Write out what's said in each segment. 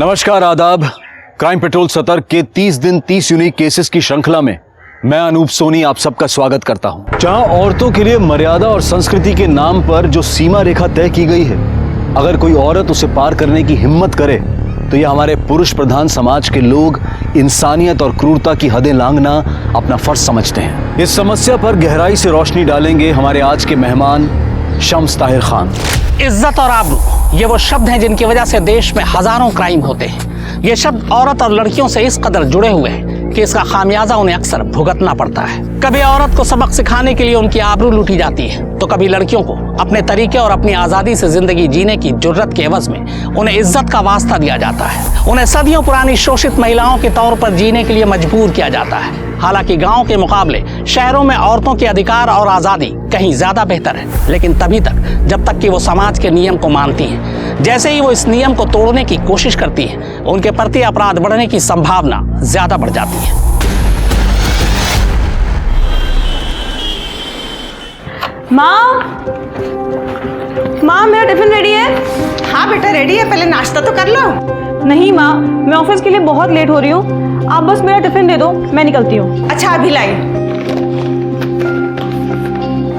नमस्कार, आदाब। Crime petrol सतर्क के 30 दिन 30 यूनिक केसेस की श्रृंखला में मैं अनूप सोनी आप सबका स्वागत करता हूं। जहां औरतों के लिए मर्यादा और संस्कृति के नाम पर जो सीमा रेखा तय की गई है, अगर कोई औरत उसे पार करने की हिम्मत करे तो ये हमारे पुरुष प्रधान समाज के लोग इंसानियत और क्रूरता की हदें लांघना अपना फर्ज समझते हैं। इस समस्या पर गहराई से रोशनी डालेंगे हमारे आज के मेहमान शम्स ताहिर खान। इज्जत और आबरू ये वो शब्द हैं जिनकी वजह से देश में हजारों क्राइम होते हैं। ये शब्द औरत और लड़कियों से इस कदर जुड़े हुए हैं कि इसका खामियाजा उन्हें अक्सर भुगतना पड़ता है। कभी औरत को सबक सिखाने के लिए उनकी आबरू लूटी जाती है, तो कभी लड़कियों को अपने तरीके और अपनी आज़ादी से जिंदगी जीने की जुर्रत के एवज में उन्हें इज्जत का वास्ता दिया जाता है। उन्हें सदियों पुरानी शोषित महिलाओं के तौर पर जीने के लिए मजबूर किया जाता है। हालांकि गांव के मुकाबले शहरों में औरतों के अधिकार और आज़ादी कहीं ज़्यादा बेहतर है, लेकिन तभी तक जब तक कि वो समाज के नियम को मानती हैं। जैसे ही वो इस नियम को तोड़ने की कोशिश करती हैं, उनके प्रति अपराध बढ़ने की संभावना ज़्यादा बढ़ जाती है। माँ मेरा टिफिन रेडी है? हाँ बेटा रेडी है, पहले नाश्ता तो कर लो। नहीं माँ, मैं ऑफिस के लिए बहुत लेट हो रही हूँ। आप बस मेरा टिफिन दे दो, मैं निकलती हूँ। अच्छा अभी लाई।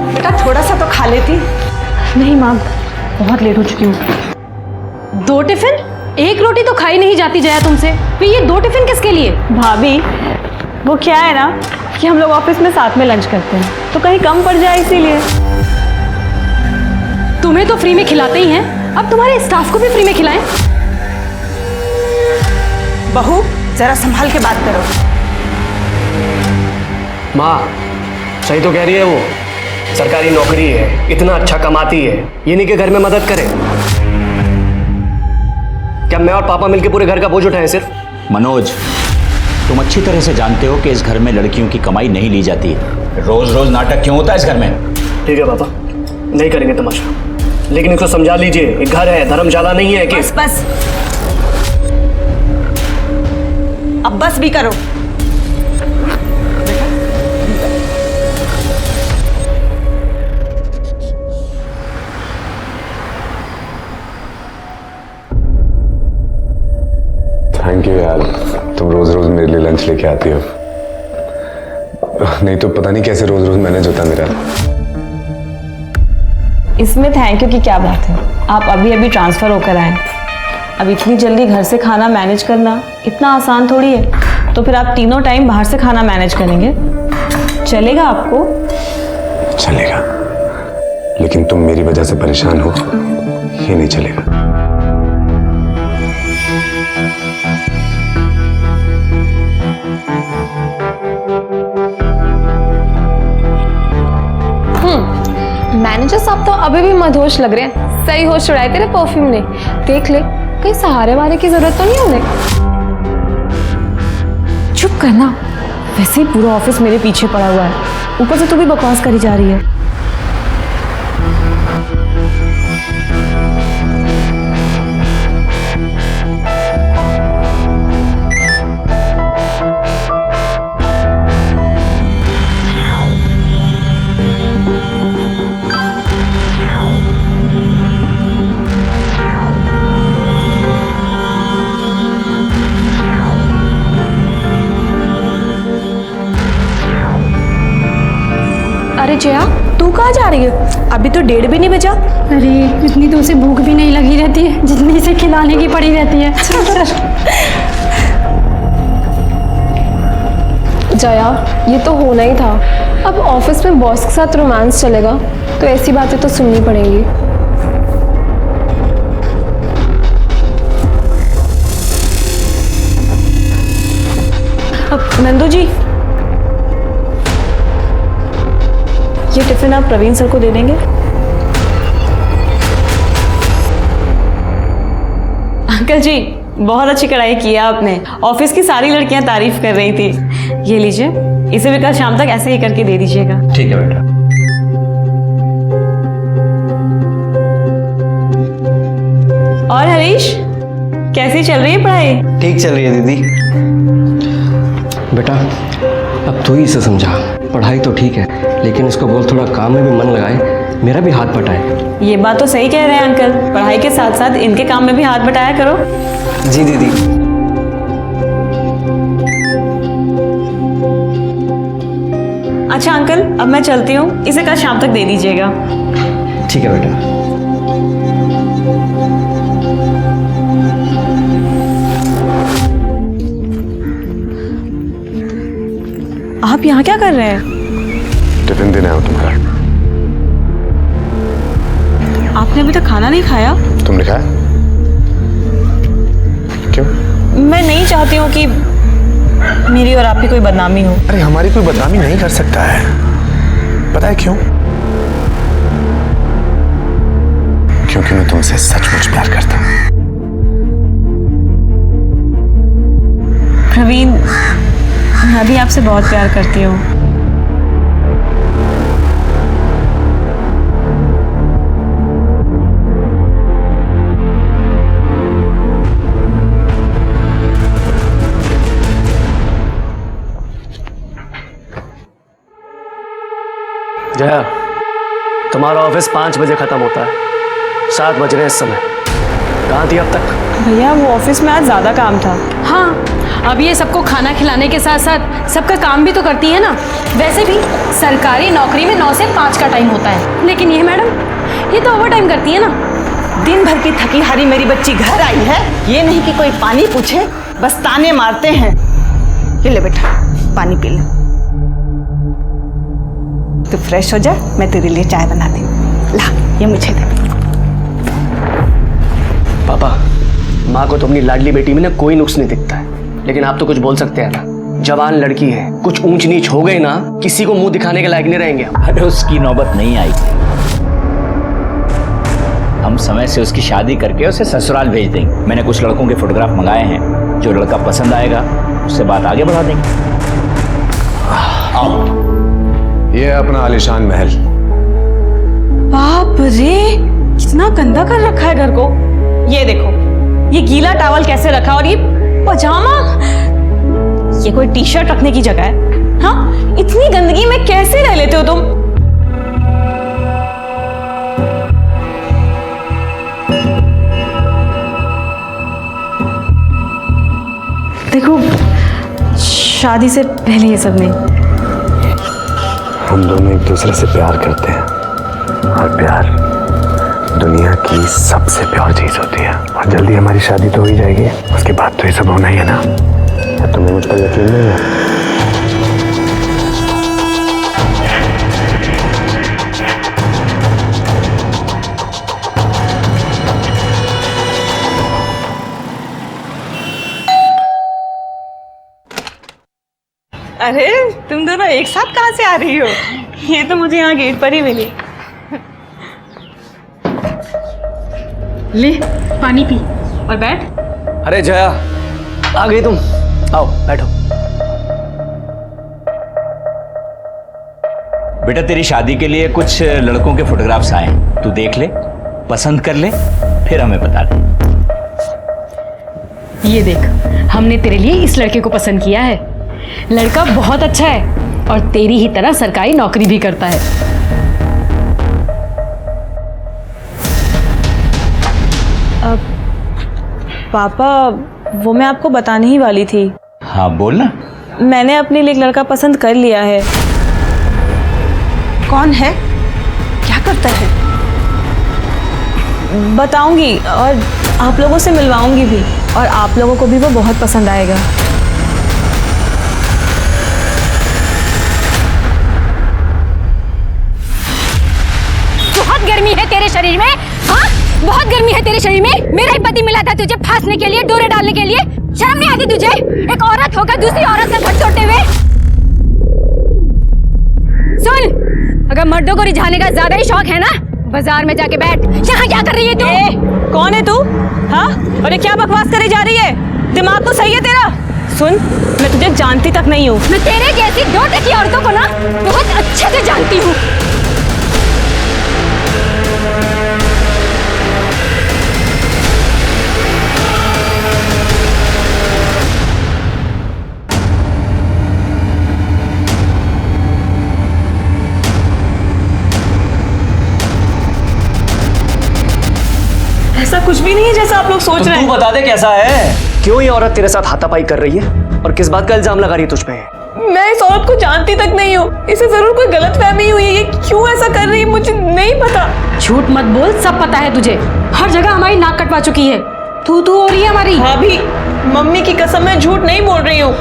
बेटा थोड़ा सा तो खा लेती। नहीं माँ, बहुत लेट हो चुकी हूँ। 2 टिफिन? एक रोटी तो खाई नहीं जाती जया तुमसे, फिर ये 2 टिफिन किसके लिए? भाभी वो क्या है ना कि हम लोग ऑफिस में साथ में लंच करते हैं, तो कहीं कम पड़ जाए इसीलिए। तुम्हें तो फ्री में खिलाते ही हैं, अब तुम्हारे स्टाफ को भी फ्री में खिलाएं। बहू जरा संभाल के बात करो। माँ सही तो कह रही है, वो सरकारी नौकरी है, इतना अच्छा कमाती है, ये नहीं कि घर में मदद करे। क्या मैं और पापा मिलके पूरे घर का बोझ उठाएं सिर्फ? मनोज, तुम अच्छी तरह से जानते हो कि इस घर में लड़कियों की कमाई नहीं ली जाती है। रोज रोज नाटक क्यों होता है इस घर में? ठीक है पापा, नहीं करेंगे तमाशा, लेकिन इसको समझा लीजिए, एक घर है, धर्मशाला नहीं है कि। बस बस अब बस भी करो। थैंक यू यार, तुम रोज रोज मेरे लिए लंच लेके आती हो। नहीं तो पता नहीं कैसे रोज रोज मैनेज होता मेरा। इसमें थैंक यू की क्या बात है? आप अभी अभी ट्रांसफर होकर आए, अब इतनी जल्दी घर से खाना मैनेज करना इतना आसान थोड़ी है। तो फिर आप तीनों टाइम बाहर से खाना मैनेज करेंगे, चलेगा आपको? चलेगा, लेकिन तुम मेरी वजह से परेशान हो, ये नहीं चलेगा। मैनेजर साहब तो अभी भी मदहोश लग रहे हैं। सही होश उड़ाए तेरे परफ्यूम ने। देख ले, कहीं सहारे वाले की जरूरत तो नहीं उन्हें। चुप करना, वैसे ही पूरा ऑफिस मेरे पीछे पड़ा हुआ है, ऊपर से तू भी बकवास करी जा रही है। अरे जया, तू कहाँ जा रही है? अभी तो 1:30 भी नहीं बजा। अरे इतनी तो उसे भूख भी नहीं लगी रहती है जितनी इसे खिलाने की पड़ी रहती है। जया, ये तो होना ही था। अब ऑफिस में बॉस के साथ रोमांस चलेगा तो ऐसी बातें तो सुननी पड़ेंगी। अब नंदू जी, ये टिफिन आप प्रवीण सर को दे देंगे। अंकल जी, बहुत अच्छी कढ़ाई की है आपने, ऑफिस की सारी लड़कियां तारीफ कर रही थी। ये लीजिए, इसे भी कल शाम तक ऐसे ही करके दे दीजिएगा। ठीक है बेटा। और हरीश, कैसी चल रही है पढ़ाई? ठीक चल रही है दीदी। बेटा अब तू ही इसे समझा, पढ़ाई तो ठीक है लेकिन इसको बोल थोड़ा काम में भी मन लगाए, मेरा भी हाथ बटा है। ये बात तो सही कह रहे हैं अंकल, पढ़ाई के साथ साथ इनके काम में भी हाथ बटाया करो। जी दीदी। अच्छा अंकल, अब मैं चलती हूँ, इसे कल शाम तक दे दीजिएगा। ठीक है बेटा। आप यहाँ क्या कर रहे हैं? टिफिन देने आओ तुम्हारा। आपने अभी तक खाना नहीं खाया? तुमने खाया? क्यों? मैं नहीं चाहती हूँ कि मेरी और आपकी कोई बदनामी हो। अरे हमारी कोई बदनामी नहीं कर सकता है, पता है क्यों? क्योंकि मैं तुमसे सचमुच प्यार करता हूँ। प्रवीण, मैं भी आपसे बहुत प्यार करती हूँ। जया, तुम्हारा ऑफिस 5 बजे खत्म होता है, 7 बज रहे हैं इस समय। कहाँ थी अब तक? भैया वो ऑफिस में आज ज्यादा काम था। हाँ, अब ये सबको खाना खिलाने के साथ साथ सबका काम भी तो करती है ना। वैसे भी सरकारी नौकरी में 9 से 5 का टाइम होता है, लेकिन ये मैडम ये तो ओवर टाइम करती है ना। दिन भर की थकी हारी मेरी बच्ची घर आई है, ये नहीं कि कोई पानी पूछे, बस ताने मारते हैं। ये ले बेटा, पानी पी ले। तू फ्रेश हो जा, मैं तेरे लिए चाय बना दी। ला, ये मुझे दे। पापा, माँ को तो अपनी लाडली बेटी में ना कोई नुक्स नहीं दिखता है, लेकिन आप तो कुछ बोल सकते हैं ना। जवान लड़की है, कुछ ऊंच नीच हो गई ना, किसी को मुंह दिखाने के लायक नहीं रहेंगे। अरे उसकी नौबत नहीं आई, हम समय से उसकी शादी करके उसे ससुराल भेज देंगे। मैंने कुछ लड़कों के फोटोग्राफ मंगाए हैं, जो लड़का पसंद आएगा उससे बात आगे बढ़ा देंगे। आओ। ये है अपना आलीशान महल। बाप रे, कितना गंदा कर रखा है घर को। ये देखो, ये गीला टॉवल कैसे रखा, और ये पजामा, ये कोई टी शर्ट रखने की जगह है? हाँ, इतनी गंदगी में कैसे रह लेते हो तुम? देखो, शादी से पहले ये सब नहीं। हम दोनों एक दूसरे से प्यार करते हैं, और प्यार दुनिया की सबसे प्यार चीज होती है। और जल्दी हमारी शादी तो हो ही जाएगी, उसके बाद तो ये सब होना ही है ना। क्या तुम्हें मुझ पर यकीन नहीं है? अरे तुम दोनों एक साथ कहाँ से आ रही हो? ये तो मुझे यहाँ गेट पर ही मिली। ले पानी पी और बैठ। अरे जया, आ गई तुम, आओ बैठो। बेटा तेरी शादी के लिए कुछ लड़कों के फोटोग्राफ्स आए, तू देख ले, पसंद कर ले, फिर हमें बता दे। ये देख, हमने तेरे लिए इस लड़के को पसंद किया है। लड़का बहुत अच्छा है और तेरी ही तरह सरकारी नौकरी भी करता है। पापा, वो मैं आपको बताने ही वाली थी। हाँ बोल ना। मैंने अपने लिए एक लड़का पसंद कर लिया है। कौन है? क्या करता है? बताऊंगी, और आप लोगों से मिलवाऊंगी भी, और आप लोगों को भी वो बहुत पसंद आएगा। बहुत गर्मी है तेरे शरीर में, हाँ? बहुत गर्मी है तेरे शरीर में। मेरा ही पति मिला था तुझे फांसने के लिए, डोरे डालने के लिए। शर्म नहीं आती तुझे? एक औरत होकर दूसरी औरत का घर तोड़ते हुए। सुन, अगर मर्दों को रिझाने का ज्यादा ही शौक है ना, बाजार में जाके बैठ। यहाँ क्या कर रही है तू? कौन है तू? हाँ, और ये क्या बकवास करे जा रही है? दिमाग तो सही है तेरा? सुन, मैं तुझे जानती तक नहीं हूँ। मैं तेरे जैसी 2 टकी औरतों को ना बहुत अच्छे से जानती हूँ। ऐसा कुछ भी नहीं है जैसा आप लोग सोच रहे तू हैं। बता दे कैसा है? क्यों ये औरत तेरे साथ हाथापाई कर रही है और किस बात का इल्जाम लगा रही है तुझ पे? मैं इस औरत को जानती तक नहीं हूँ, इसे जरूर कोई गलतफहमी हुई है। ये क्यों ऐसा कर रही है मुझे नहीं पता। झूठ मत बोल, सब पता है तुझे। हर जगह हमारी नाक कटवा चुकी है। तू हो रही है हमारी। भाभी, मम्मी की कसम मैं झूठ नहीं बोल रही हूँ।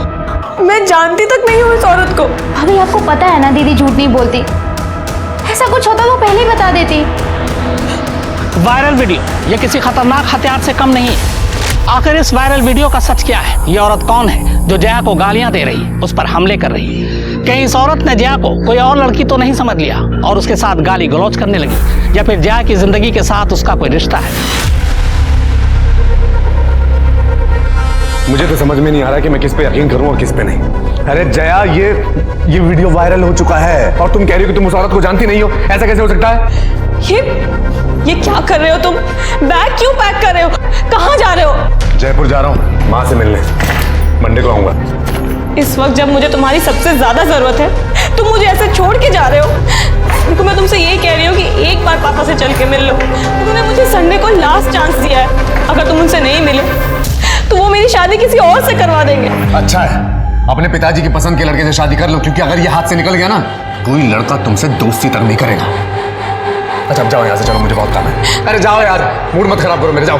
मैं जानती तक नहीं हूँ इस औरत को। भाभी आपको पता है ना दीदी झूठ नहीं बोलती। ऐसा कुछ होता तो पहले ही बता देती। वायरल वीडियो ये किसी खतरनाक हथियार से कम नहीं है। आखिर इस वायरल वीडियो का सच क्या है? ये औरत कौन है जो जया को गालियां दे रही है, उस पर हमले कर रही है? कहीं इस औरत ने जया को कोई और लड़की तो नहीं समझ लिया और उसके साथ गाली गलौज करने लगी, या फिर जया की जिंदगी के साथ उसका कोई रिश्ता है? मुझे तो समझ में नहीं आ रहा कि मैं किस पे यकीन करूं और किस पे नहीं। अरे जया, ये वीडियो वायरल हो चुका है और तुम कह रही हो कि तुम उस औरत को जानती नहीं हो। ऐसा कैसे हो सकता है? ये क्या कर रहे हो तुम? बैग क्यों पैक कर रहे हो? कहाँ जा रहे हो? जयपुर जा रहा हूँ माँ से मिलने, मंडे को आऊंगा। इस वक्त जब मुझे तुम्हारी सबसे ज्यादा जरूरत है तुम मुझे ऐसे छोड़ के जा रहे हो। देखो, मैं तुमसे यही कह रही हूँ कि एक बार पापा से चल के मिल लो। उन्होंने मुझे संडे को लास्ट चांस दिया है। अगर तुम उनसे नहीं मिले तो वो मेरी शादी किसी और से करवा देंगे। अच्छा है, अपने पिताजी की पसंद के लड़के से शादी कर लो, क्योंकि अगर ये हाथ से निकल गया ना, कोई लड़का तुमसे दोस्ती तक नहीं करेगा। अच्छा अब जाओ यहाँ से, चलो मुझे बहुत काम है। अरे जाओ यार, मूड मत खराब करो मेरे, जाओ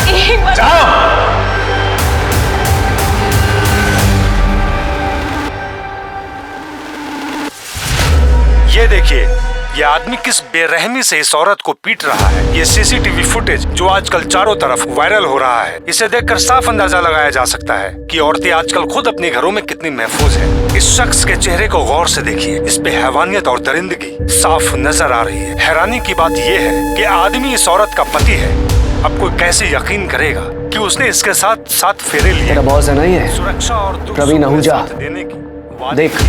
एक बार जाओ। ये देखिए, ये आदमी किस बेरहमी से इस औरत को पीट रहा है। ये सीसीटीवी फुटेज जो आजकल चारों तरफ वायरल हो रहा है, इसे देखकर साफ अंदाजा लगाया जा सकता है कि औरतें आजकल खुद अपने घरों में कितनी महफूज हैं। इस शख्स के चेहरे को गौर से देखिए, इस पे हैवानियत और दरिंदगी साफ नजर आ रही है। हैरानी की बात ये है कि आदमी इस औरत का पति है। अब कोई कैसे यकीन करेगा कि उसने इसके साथ 7 फेरे लिए। तेरा बॉस है ना ये सुरक्षा और प्रवीण आहूजा। देने की देख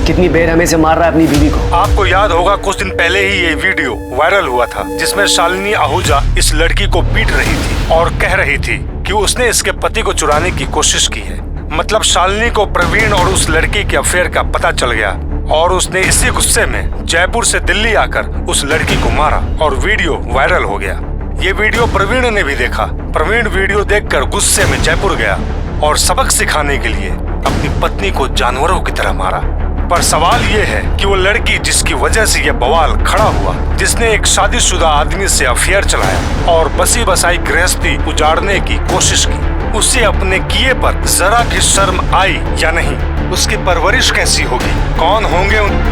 कितनी बेरहमी से मार रहा है अपनी बीवी को। आपको याद होगा कुछ दिन पहले ही ये वीडियो वायरल हुआ था जिसमें शालिनी आहूजा इस लड़की को पीट रही थी और कह रही थी कि उसने इसके पति को चुराने की कोशिश की है। मतलब शालिनी को प्रवीण और उस लड़की के अफेयर का पता चल गया और उसने इसी गुस्से में जयपुर से दिल्ली आकर उस लड़की को मारा और वीडियो वायरल हो गया। ये वीडियो प्रवीण ने भी देखा। प्रवीण वीडियो देखकर गुस्से में जयपुर गया और सबक सिखाने के लिए अपनी पत्नी को जानवरों की तरह मारा। पर सवाल ये है कि वो लड़की जिसकी वजह से ये बवाल खड़ा हुआ, जिसने एक शादीशुदा आदमी से अफेयर चलाया और बसी बसाई गृहस्थी उजाड़ने की कोशिश की, उसे अपने किए पर जरा भी शर्म आई या नहीं? उसकी परवरिश कैसी होगी? कौन होंगे उन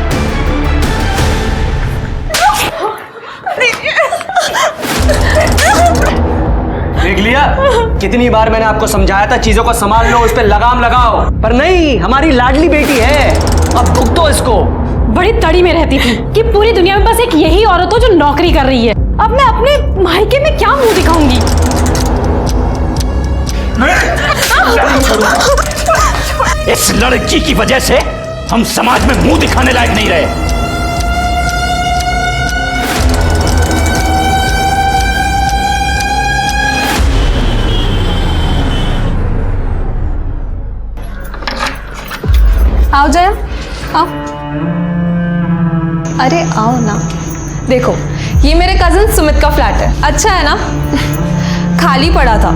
देख लिया, कितनी बार मैंने आपको समझाया था चीजों को संभाल लो, उस पे लगाम लगाओ, पर नहीं, हमारी लाडली बेटी है, अब भुगतो इसको। बड़ी तड़ी में रहती थी कि पूरी दुनिया में बस एक यही औरत हो जो नौकरी कर रही है। अब मैं अपने मायके में क्या मुंह दिखाऊंगी? इस लड़की की वजह से हम समाज में मुंह दिखाने लायक नहीं रहे। आओ जया, आओ। अरे आओ ना। देखो ये मेरे कजन सुमित का फ्लैट है, अच्छा है ना? खाली पड़ा था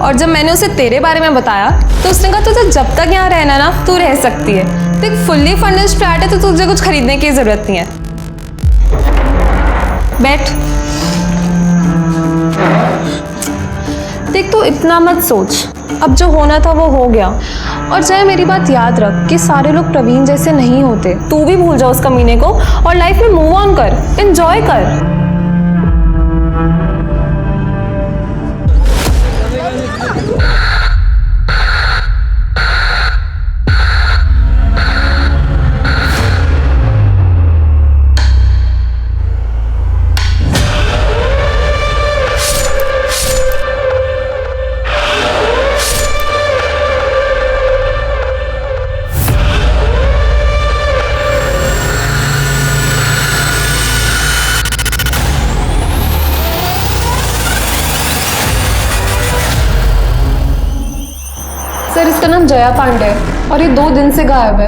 और जब मैंने उसे तेरे बारे में बताया तो उसने कहा तुझे जब तक यहाँ रहना ना तू रह सकती है। देख फुल्ली फर्निश्ड फ्लैट है तो तुझे कुछ खरीदने की जरूरत नहीं है। बैठ। देख तू इतना मत सोच, अब जो होना था वो हो गया। और जय मेरी बात याद रख कि सारे लोग प्रवीण जैसे नहीं होते। तू भी भूल जा उस कमीने को और लाइफ में मूव ऑन कर, एंजॉय कर। सर इसका नाम जया पांडे है और ये 2 दिन से गायब है।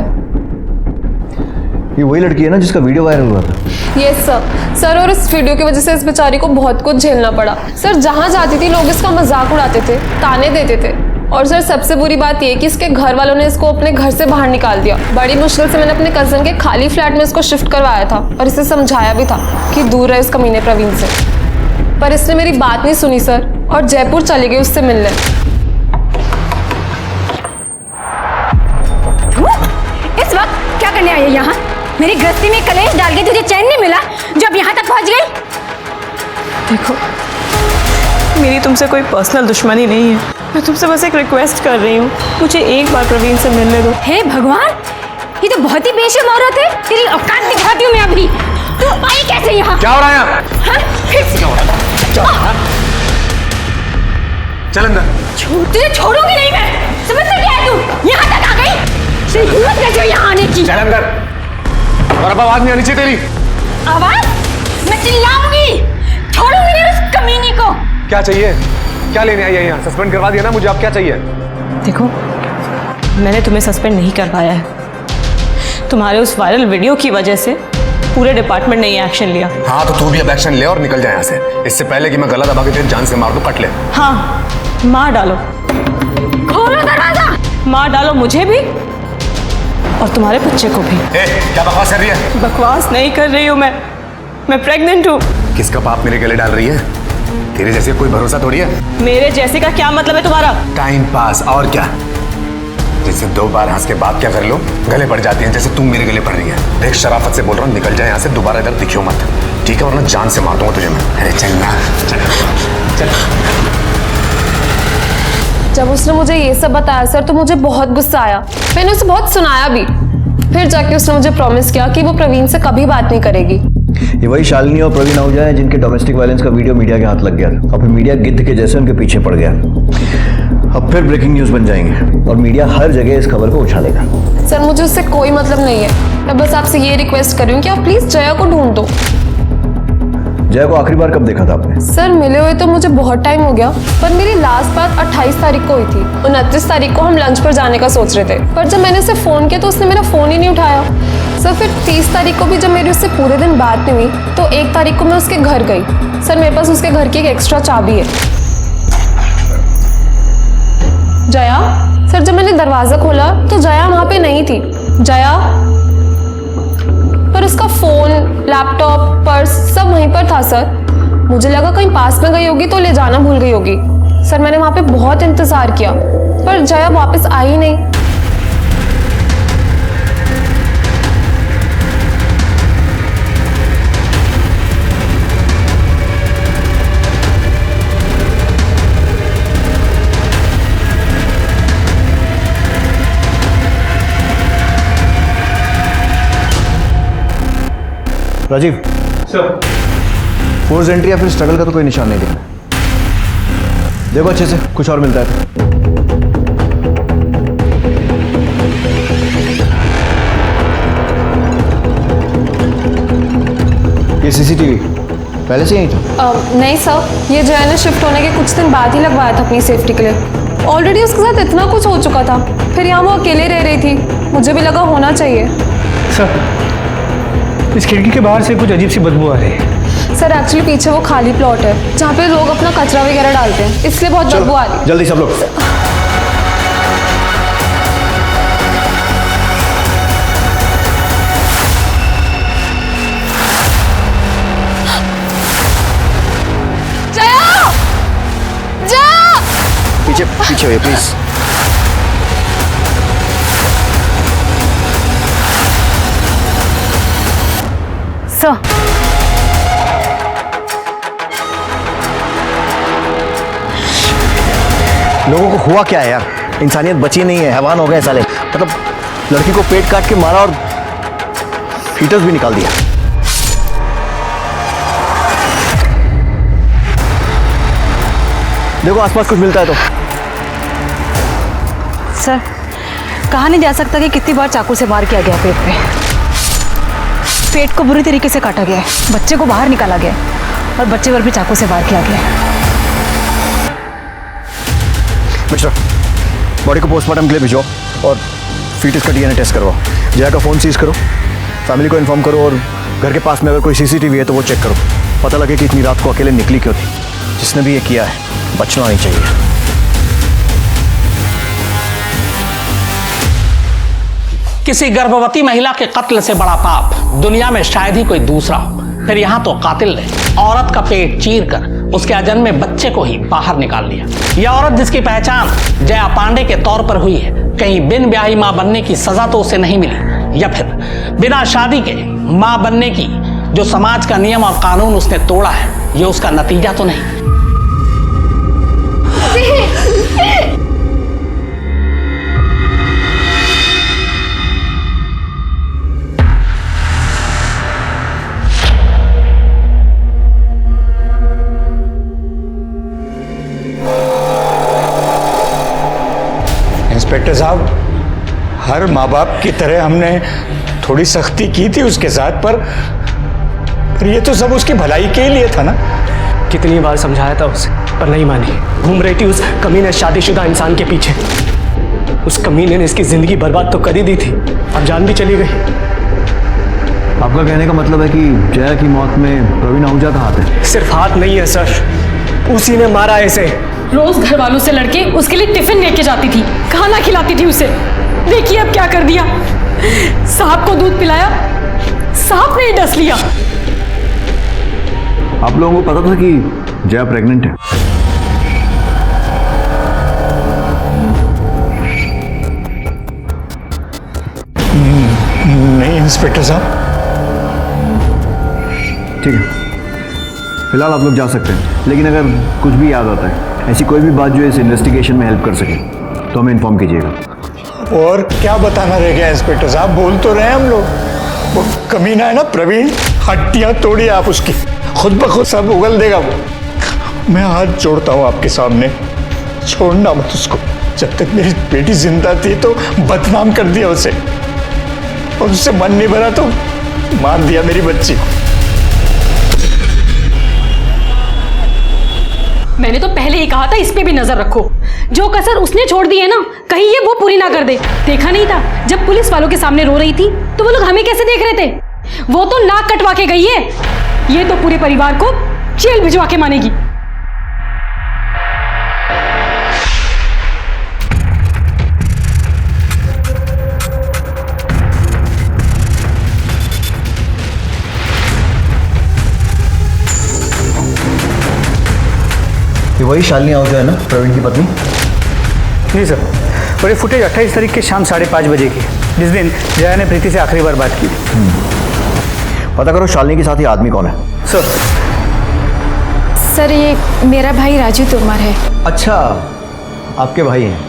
ये वही लड़की है ना जिसका वीडियो वायरल हुआ था? यस सर, और इस वीडियो की वजह से इस बेचारी को बहुत कुछ झेलना पड़ा। सर जहाँ जाती थी लोग इसका मजाक उड़ाते थे, ताने देते थे, और सर सबसे बुरी बात यह कि इसके घर वालों ने इसको अपने घर से बाहर निकाल दिया। बड़ी मुश्किल से मैंने अपने कजन के खाली फ्लैट में इसको शिफ्ट करवाया था और इसे समझाया भी था कि दूर रहे इस कमीने प्रवीण से, पर इसने मेरी बात नहीं सुनी सर, और जयपुर चली गई उससे मिलने। इस वक्त क्या करने आई है यहाँ? मेरी गृहस्थी में कलेश डाल के तुझे चैन नहीं मिला जो अब यहाँ तक पहुँच गई? देखो, मेरी तुमसे कोई पर्सनल दुश्मनी नहीं है, मैं तुमसे बस एक रिक्वेस्ट कर रही हूँ, मुझे एक बार प्रवीण से मिलने दो। हे भगवान, ये तो बहुत ही बेशर्म औरत है। तेरी औकात दिखाती हूँ मैं अभी। तू आई कैसे यहाँ? क्या हो रहा है यहाँ? हाँ? चल अंदर। तुझे छोड़ूंगी नहीं मैं। समझता क्या है तू? यहाँ तक आ गई? तेरी हिम्मत कैसे हुई यहाँ आने की? चल अंदर। और अब आवाज नहीं आनी चाहिए तेरी। आवाज? मैं चिल्लाऊंगी, छोड़ूंगी नहीं उस कमीनी को। क्या चाहिए? क्या लेने आई है यहाँ? सस्पेंड करवा दिया ना मुझे, अब क्या चाहिए? देखो, मैंने तुम्हें सस्पेंड नहीं करवाया है, तुम्हारे उस वायरल वीडियो की वजह से पूरे डिपार्टमेंट ने ये एक्शन लिया। हाँ तो तू भी अब एक्शन ले और निकल जाए यहाँ से, इससे पहले कि मैं गला दबा के तेरी जान से मार दूं, कट ले। हाँ, मार डालो, खोलो दरवाजा। मार डालो मुझे भी और तुम्हारे बच्चे को भी। क्या बकवास कर रही है? बकवास नहीं कर रही हूँ मैं प्रेग्नेंट हूँ। किसका पाप मेरे गले डाल रही है? तेरे जैसे कोई भरोसा थोड़ी है। मेरे जैसे का क्या मतलब है तुम्हारा? टाइम पास, और क्या? जैसे 2 बार हंस के बात क्या कर लो, गले पड़ जाती हैं, जैसे तुम मेरे गले पड़ रही है। देख, शराफत से बोल रहा हूँ, निकल जाए यहाँ से, दोबारा इधर दिखियो मत, ठीक है? वरना जान से मार दूंगा तुझे मैं। अरे चल ना, चल। जब उसने मुझे ये सब बताया सर तो मुझे बहुत गुस्सा आया। मैंने उसे बहुत सुनाया भी। फिर जाके उसने मुझे प्रॉमिस किया कि वो प्रवीण से कभी बात नहीं करेगी। ये वही शालिनी और प्रवीण आहूजा हैं जिनके डोमेस्टिक वायलेंस का वीडियो मीडिया के हाथ लग गया और फिर मीडिया गिद्ध के जैसे उनके पीछे पड़ गया। अब फिर ब्रेकिंग न्यूज बन जाएंगे और मीडिया हर जगह इस खबर को उछालेगा। सर मुझे उससे कोई मतलब नहीं है, मैं बस आपसे ये रिक्वेस्ट कर रही हूँ कि आप प्लीज जया को ढूंढ दो। जया को आखिरी बार कब देखा था आपने? सर मिले हुए तो मुझे बहुत टाइम हो गया, पर मेरी लास्ट बात 28 तारीख को हुई थी। 29 तारीख को हम लंच पर जाने का सोच रहे थे, पर जब मैंने उसे फ़ोन किया तो उसने मेरा फ़ोन ही नहीं उठाया। सर फिर 30 तारीख को भी जब मेरी उससे पूरे दिन बात नहीं हुई तो 1 तारीख को मैं उसके घर गई। सर मेरे पास उसके घर की एक एक्स्ट्रा चाबी है। जया? सर जब मैंने दरवाज़ा खोला तो जया वहाँ पे नहीं थी। जया? पर उसका फ़ोन, लैपटॉप, पर्स सब वहीं पर था सर। मुझे लगा कहीं पास में गई होगी तो ले जाना भूल गई होगी। सर मैंने वहाँ पे बहुत इंतज़ार किया पर जया वापस आई ही नहीं। राजीव सर, फोर्स एंट्री या फिर स्ट्रगल का तो कोई निशान नहीं दिख रहा। देखो अच्छे से, कुछ और मिलता है ये सीसीटीवी पहले से यही था? नहीं सर, ये जया ने शिफ्ट होने के कुछ दिन बाद ही लगवाया था अपनी सेफ्टी के लिए। ऑलरेडी उसके साथ इतना कुछ हो चुका था, फिर यहाँ वो अकेले रह रही थी, मुझे भी लगा होना चाहिए। सर इस खिड़की के बाहर से कुछ अजीब सी बदबू आ रही है। सर एक्चुअली पीछे वो खाली प्लॉट है जहाँ पे लोग अपना कचरा वगैरह डालते हैं, इसलिए बहुत बदबू आ रही है। जल्दी सब लोग। जया! जया! पीछे पीछे हुए प्लीज। लोगों को हुआ क्या है यार? इंसानियत बची नहीं है, हैवान हो गए साले। मतलब लड़की को पेट काट के मारा और फीटस भी निकाल दिया। देखो आसपास कुछ मिलता है तो। सर कहा नहीं जा सकता कि कितनी बार चाकू से वार किया गया पेट पे। पेट को बुरी तरीके से काटा गया है, बच्चे को बाहर निकाला गया और बच्चे पर भी चाकू से वार किया गया। मिस्टर, बॉडी को पोस्टमार्टम के लिए भिजो और फीटस का डीएनए टेस्ट करवाओ। जया का फोन सीज करो फैमिली को इन्फॉर्म करो और घर के पास में अगर कोई सीसीटीवी है तो वो चेक करो, पता लगे कि इतनी रात को अकेले निकली क्यों थी। जिसने भी ये किया है बचना नहीं चाहिए। किसी गर्भवती महिला के कत्ल से बड़ा पाप दुनिया में शायद ही कोई दूसरा हो। फिर यहाँ तो कातिल ने औरत का पेट चीर कर उसके अजन्मे बच्चे को ही बाहर निकाल लिया। यह औरत जिसकी पहचान जया पांडे के तौर पर हुई है, कहीं बिन ब्याही मां बनने की सजा तो उसे नहीं मिली, या फिर बिना शादी के मां बनने की जो समाज का नियम और कानून उसने तोड़ा है, ये उसका नतीजा तो नहीं। इंस्पेक्टर साहब, हर माँ बाप की तरह हमने थोड़ी सख्ती की थी उसके साथ, पर ये तो सब उसकी भलाई के लिए था ना। कितनी बार समझाया था उसे, पर नहीं मानी। घूम रही थी उस कमीने शादीशुदा इंसान के पीछे। उस कमीने ने इसकी जिंदगी बर्बाद तो कर ही दी थी, अब जान भी चली गई। आपका कहने का मतलब है कि जया की मौत में प्रवीण आहूजा का हाथ है? सिर्फ हाथ नहीं है सर, उसी ने मारा है इसे। रोज घर वालों से लड़के उसके लिए टिफिन लेके जाती थी, खाना खिलाती थी उसे। देखिए अब क्या कर दिया। सांप को दूध पिलाया, सांप ने ही डस लिया। आप लोगों को पता था कि जया प्रेग्नेंट है? नहीं इंस्पेक्टर साहब। ठीक है, फिलहाल आप लोग जा सकते हैं, लेकिन अगर कुछ भी याद आता है, ऐसी कोई भी बात जो इस इन्वेस्टिगेशन में हेल्प कर सके, तो हमें इन्फॉर्म कीजिएगा। और क्या बताना रह गया इंस्पेक्टर साहब, बोल तो रहे हैं हम लोग। वो कमीना है ना प्रवीण, हड्डियां तोड़िए आप उसकी, खुद ब खुद सब उगल देगा वो। मैं हाथ जोड़ता हूँ आपके सामने, छोड़ना मत उसको। जब तक मेरी बेटी जिंदा थी तो बदनाम कर दिया उसे, और उससे मन नहीं भरा तो मार दिया मेरी बच्ची को। मैंने तो पहले ही कहा था इस पे भी नजर रखो। जो कसर उसने छोड़ दी है ना, कहीं ये वो पूरी ना कर दे। देखा नहीं था जब पुलिस वालों के सामने रो रही थी तो वो लोग हमें कैसे देख रहे थे? वो तो नाक कटवा के गई है, ये तो पूरे परिवार को जेल भिजवा के मानेगी। ये वही शालिनी आहूजा है ना, प्रवीण की पत्नी? नहीं सर, और ये फुटेज 28 तारीख के शाम 5:30 बजे की, जिस दिन जया ने प्रीति से आखिरी बार बात की। पता करो शालिनी के साथ ये आदमी कौन है। सर ये मेरा भाई राजू तोमर है। अच्छा, आपके भाई हैं?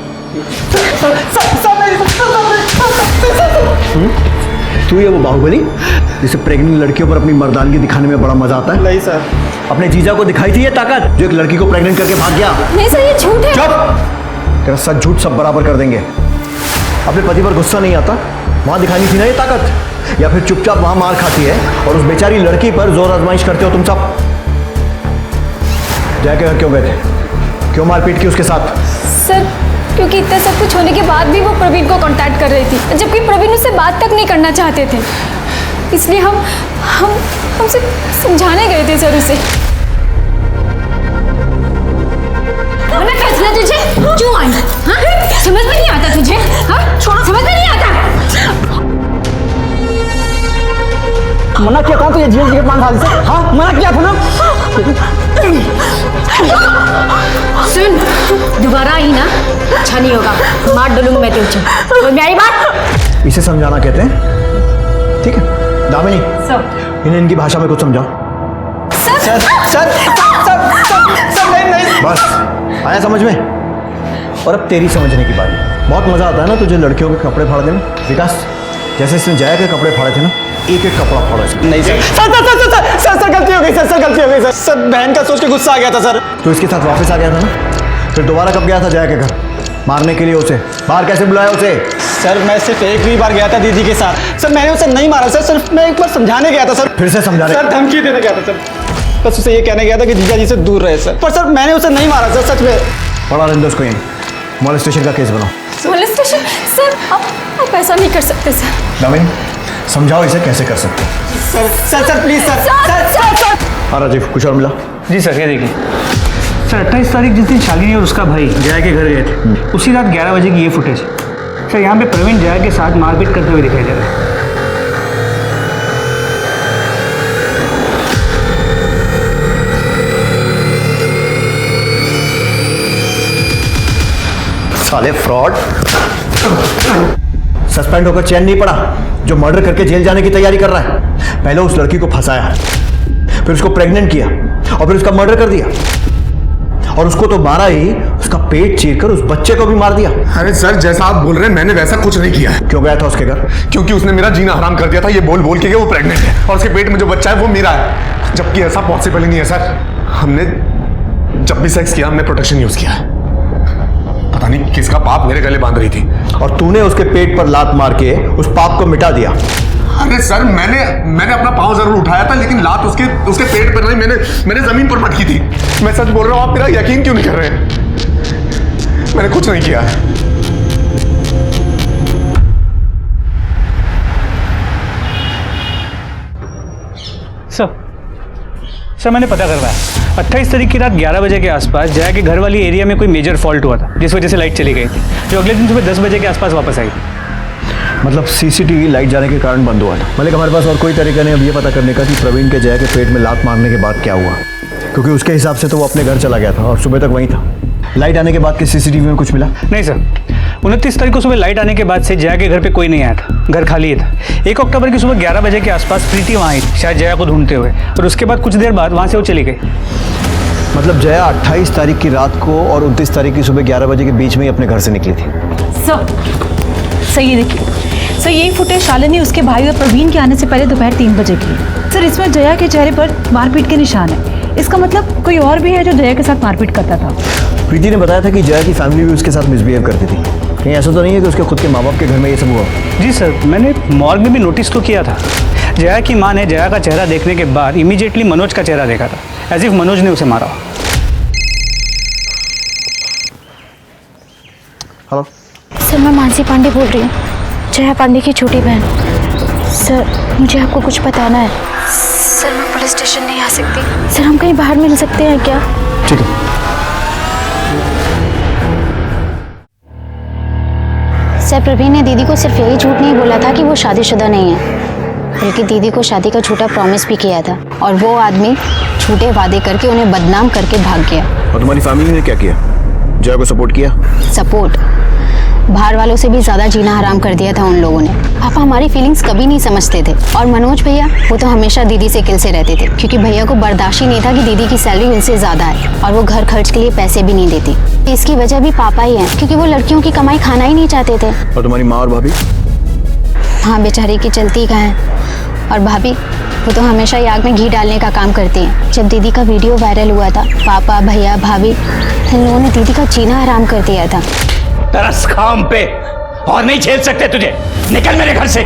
तू ये वो बाहुबली जिसे प्रेग्नेंट लड़कियों पर अपनी मर्दानगी दिखाने में बड़ा मजा आता है? नहीं सर। अपने जीजा को दिखाई थी ये ताकत जो एक लड़की को प्रेग्नेंट करके भाग गया? नहीं सर, ये झूठ है। चुप! तेरा सच झूठ सब बराबर कर देंगे। अपने पति पर गुस्सा नहीं आता, वहां दिखानी थी ना ये ताकत, या फिर चुपचाप वहां मार खाती है और उस बेचारी लड़की पर जोर आजमाइश करते हो तुम सब? जया के घर क्यों गए थे? क्यों मारपीट की उसके साथ? सर क्योंकि इतना सब कुछ होने के बाद भी वो प्रवीण को कांटेक्ट कर रही थी, जबकि प्रवीण उससे बात तक नहीं करना चाहते थे। इसलिए हमसे समझाने गए थे सर उसे। मैं फैसला तुझे क्यों आई? हाँ? समझ में नहीं आता तुझे? हाँ? छोड़ो, समझ में नहीं आता। मना किया था तुझे जेल टिकट मान साल से? हाँ मना किया था ना। सुन, दोबारा आई ना, अच्छा नहीं होगा, मार डालूंगा मैं तुझे। कोई मेरी बात? इसे समझाना कहते हैं, ठीक है? दामिनी, इन्हें इनकी भाषा में कुछ समझाओ। सर सर सर नहीं। बस आया समझ में? और अब तेरी समझने की बारी। बहुत मजा आता है ना तुझे लड़कियों के कपड़े फाड़ने में? विकास, जैसे इसने जया के कपड़े फाड़े थे ना, एक एक कपड़ा फाड़ा इसका। नहीं सर सर गलती हो गई सर, गलती हो गई सर। बहन का सोच के गुस्सा आ गया था सर। तो इसके साथ वापस आ गया था ना? फिर दोबारा कब गया था जया के घर मारने के लिए उसे? बाहर कैसे बुलाया उसे? सर मैं सिर्फ एक ही बार गया था दीदी के साथ। सर मैंने उसे नहीं मारा सर, सिर्फ मैं एक बार समझाने गया था सर। फिर से समझाने? सर धमकी देने गया था सर, बस उसे ये कहने गया था कि जीजा जी से दूर रहे सर। पर सर मैंने उसे नहीं मारा सर, सच में। पढ़ा रहने उसको यहीं, मोलेस्टेशन का केस बनाओ। मोलेस्टेशन? सर आप ऐसा नहीं कर सकते सर। दामिनी, समझाओ इसे कैसे कर सकते हैं। Sir please sir. हाँ राजीव, कुछ और मिला? जी सर, ये देखिए सर, 28 तारीख जिस दिन शालिनी और उसका भाई जया के घर गए थे, उसी रात 11 बजे की ये फुटेज सर। यहाँ पे प्रवीण जया के साथ मारपीट करते हुए दिखाई दे रहा है। साले फ्रॉड, सस्पेंड होकर चैन नहीं पड़ा, जो मर्डर करके जेल जाने की तैयारी कर रहा है। पहले उस लड़की को फंसाया, फिर उसको प्रेग्नेंट किया और फिर उसका मर्डर कर दिया, और उसको तो मारा ही, उसका पेट चीरकर उस बच्चे को भी मार दिया। अरे सर, जैसा आप बोल रहे हैं मैंने वैसा कुछ नहीं किया है। क्यों गया था उसके घर? क्योंकि उसने मेरा जीना हराम कर दिया था, ये बोल बोल के कि वो प्रेग्नेंट है और उसके पेट में जो बच्चा है वो मेरा है, जबकि ऐसा पॉसिबल ही नहीं है सर। हमने जब भी सेक्स किया हमने प्रोटेक्शन यूज किया है। पता नहीं किसका पाप मेरे गले बांध रही थी, और तूने उसके पेट पर लात मार के उस पाप को मिटा दिया। अरे सर, मैंने अपना पाँव जरूर उठाया था, लेकिन लात उसके पेट पर नहीं, मैंने जमीन पर मटकी थी। मैं सच बोल रहा हूँ, आप मेरा यकीन क्यों नहीं कर रहे हैं? मैंने कुछ नहीं किया। सर मैंने पता करवाया, 28 तारीख की रात 11 बजे के आसपास जया के घर वाली एरिया में कोई मेजर फॉल्ट हुआ था, जिस वजह से लाइट चली गई थी, जो अगले दिन सुबह 10 बजे के आसपास वापस आई थी। मतलब सीसीटीवी लाइट जाने के कारण बंद हुआ था। मलिक, हमारे पास और कोई तरीका नहीं अब ये पता करने का कि प्रवीण के जया के पेट में लात मारने के बाद क्या हुआ, क्योंकि उसके हिसाब से तो वो अपने घर चला गया था और सुबह तक वहीं था। लाइट आने के बाद के सीसीटीवी में कुछ मिला? नहीं सर, 29 तारीख को सुबह लाइट आने के बाद से जया के घर पे कोई नहीं आया था, घर खाली ही था। 1 अक्टूबर की सुबह 11 बजे के आसपास प्रीति वहाँ आई थी, शायद जया को ढूंढते हुए, और उसके बाद कुछ देर बाद वहाँ से वो चली गई। मतलब जया 28 तारीख की रात को और 29 तारीख की सुबह 11 बजे के बीच में ही अपने घर से निकली थी। सर ये देखिए सर, यही फुटेज शालिनी उसके भाई और प्रवीण के आने से पहले दोपहर 3 बजे की है। सर इसमें जया के चेहरे पर मारपीट के निशान है। इसका मतलब कोई और भी है जो जया के साथ मारपीट करता था। प्रीति ने बताया था कि जया की फैमिली भी उसके साथ मिसबिहेव करती थी। कहीं ऐसा तो नहीं है कि उसके खुद के माँ बाप के घर में ये सब हुआ? जी सर, मैंने मॉर्ग में भी नोटिस तो किया था। जया की माँ ने जया का चेहरा देखने के बाद इमीडिएटली मनोज का चेहरा देखा था, एज इफ मनोज ने उसे मारा। हेलो सर, मैं मानसी पांडे बोल रही हूँ, जया पांडे की छोटी बहन। सर मुझे आपको कुछ बताना है। सर मैं पुलिस स्टेशन नहीं आ सकती। सर हम कहीं बाहर मिल सकते हैं क्या? ठीक है। सर प्रवीण ने दीदी को सिर्फ यही झूठ नहीं बोला था कि वो शादीशुदा नहीं है, बल्कि दीदी को शादी का झूठा प्रॉमिस भी किया था, और वो आदमी झूठे वादे करके उन्हें बदनाम करके भाग गया। और तुम्हारी फैमिली ने क्या किया? जया को सपोर्ट किया? सपोर्ट? बाहर वालों से भी ज़्यादा जीना हराम कर दिया था उन लोगों ने। पापा हमारी फीलिंग्स कभी नहीं समझते थे, और मनोज भैया वो तो हमेशा दीदी से किल से रहते थे, क्योंकि भैया को बर्दाश्त ही नहीं था कि दीदी की सैलरी उनसे ज़्यादा है और वो घर खर्च के लिए पैसे भी नहीं देती। इसकी वजह भी पापा ही हैं, क्योंकि वो लड़कियों की कमाई खाना ही नहीं चाहते थे। और तुम्हारी माँ और भाभी? हाँ बेचारी की चलती कहाँ है। और भाभी वो तो हमेशा ही आग में घी डालने का काम करती हैं। जब दीदी का वीडियो वायरल हुआ था, पापा भैया भाभी इन लोगों ने दीदी का जीना हराम कर दिया था। तरस खाम पे और नहीं झेल सकते तुझे, निकल मेरे घर से।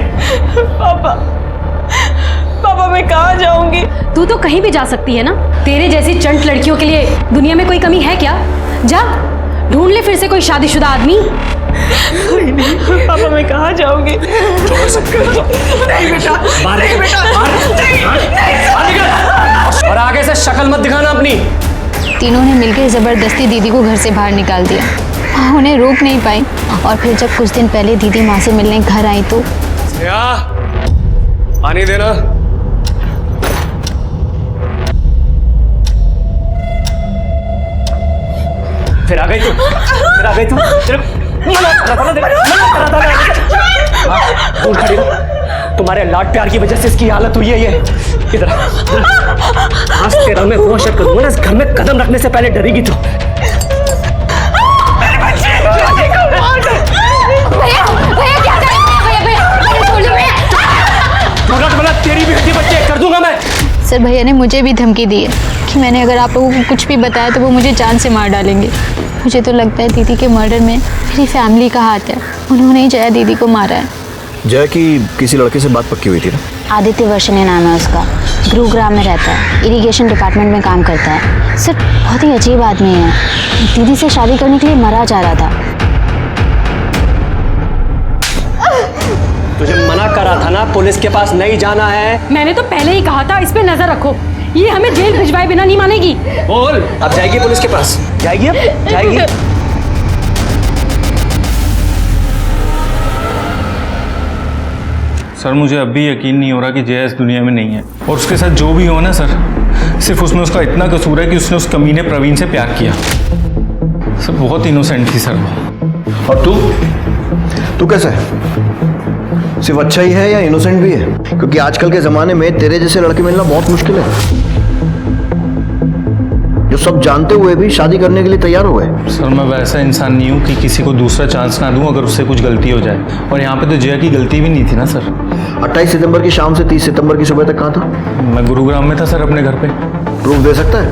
पापा मैं कहाँ जाऊंगी? तू तो कहीं भी जा सकती है ना। तेरे जैसी चंट लड़कियों के लिए दुनिया में कोई कमी है क्या? जा ढूंढ ले फिर से कोई शादीशुदा आदमी। नहीं पापा मैं कहाँ जाऊंगी? और आगे से शक्ल मत दिखाना अपनी। तीनों ने मिलकर जबरदस्ती दीदी को घर से बाहर निकाल दिया। माँ उन्हें रोक नहीं पाई, और फिर जब कुछ दिन पहले दीदी माँ से मिलने घर आई तो पानी देना। फिर आ गई तू दूर खड़ी रहो। तुम्हारे लाड प्यार की वजह से इसकी हालत हुई है। ये इधर आज तेरा मैं वो शक करूंगा ना, इस घर में कदम रखने से पहले डरेगी तू। तेरी भी हड्डी बच्चे कर दूंगा मैं। सर भैया ने मुझे भी धमकी दी है कि मैंने अगर आप लोगों को कुछ भी बताया तो वो मुझे जान से मार डालेंगे। मुझे तो लगता है दीदी के मर्डर में मेरी फैमिली का हाथ है। उन्होंने ही जया दीदी को मारा है। जया की किसी लड़के से बात पक्की हुई थी ना? आदित्य वर्षने नाम है उसका, गुरुग्राम में रहता है, इरिगेशन डिपार्टमेंट में काम करता है। सर बहुत ही अजीब आदमी है, दीदी से शादी करने के लिए मरा जा रहा था। तुझे मना करा था ना, पुलिस के पास नहीं जाना है। मैंने तो पहले ही कहा था इस पे नजर रखो, ये हमें जेल भिजवाए बिना नहीं मानेगी। बोल, अब जाएगी पुलिस के पास? जाएगी? अब जाएगी? सर मुझे अब भी यकीन नहीं हो रहा कि जया इस दुनिया में नहीं है, और उसके साथ जो भी हो ना सर, सिर्फ उसमें उसका इतना कसूर है कि उसने उस कमीने प्रवीण से प्यार किया। सर बहुत इनोसेंट थी सर वो। और तू कैसा है? सिर्फ अच्छा ही है या इनोसेंट भी है? क्योंकि आजकल के जमाने में तेरे जैसे लड़के मिलना बहुत मुश्किल है, जो सब जानते हुए भी शादी करने के लिए तैयार हो गए। सर मैं वैसा इंसान नहीं हूँ कि किसी को दूसरा चांस ना दूं अगर उससे कुछ गलती हो जाए, और यहाँ पे तो जया की गलती भी नहीं थी ना सर। 28 सितंबर की शाम से 30 सितंबर की सुबह तक कहाँ था? मैं गुरुग्राम में था सर, अपने घर पे। प्रूफ दे सकता है?